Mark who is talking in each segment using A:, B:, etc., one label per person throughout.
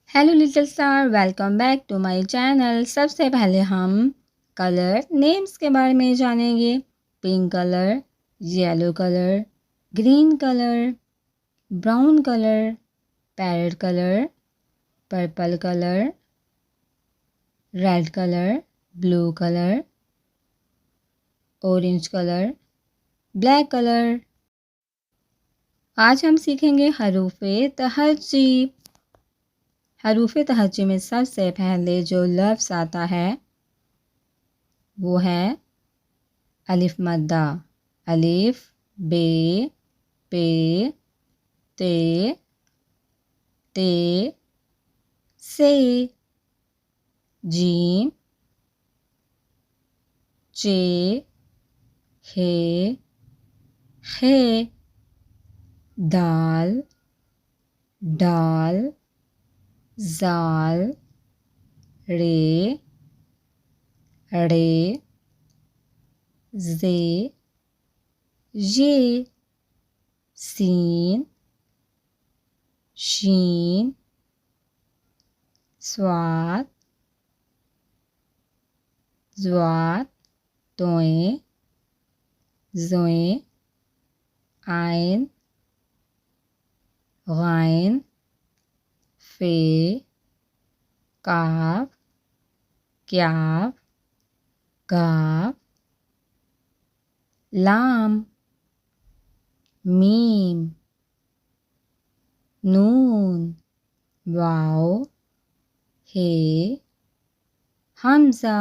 A: Hello little star, welcome back to my channel. सबसे पहले हम कलर नेम्स के बारे में जानेंगे। Pink colour, yellow colour, green colour, brown colour, parrot colour, purple colour, red colour, blue colour, orange colour, black colour. आज हम सीखेंगे हरूफ तहज्जी। हरूफ तहज्जी में सबसे पहले जो लफ्ज़ आता है वो है अलिफ मद्दा। अलिफ, बे, पे, ते, से, जीम, चे, हे, खे, दाल, डाल, जाल, रे, रे, जे, ये, सीन, शीन, स्वाद, ज़्वात, तोएं, ज़ोएं, आइन, गाइन, फे, काफ, क्याफ, गाफ, लाम, मीम, नून, वाव, हे, हमज़ा।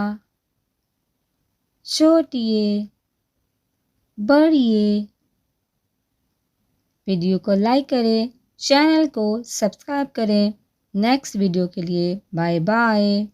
A: छोटिए, बड़िए। वीडियो को लाइक करें, चैनल को सब्सक्राइब करें। नेक्स्ट वीडियो के लिए बाय बाय।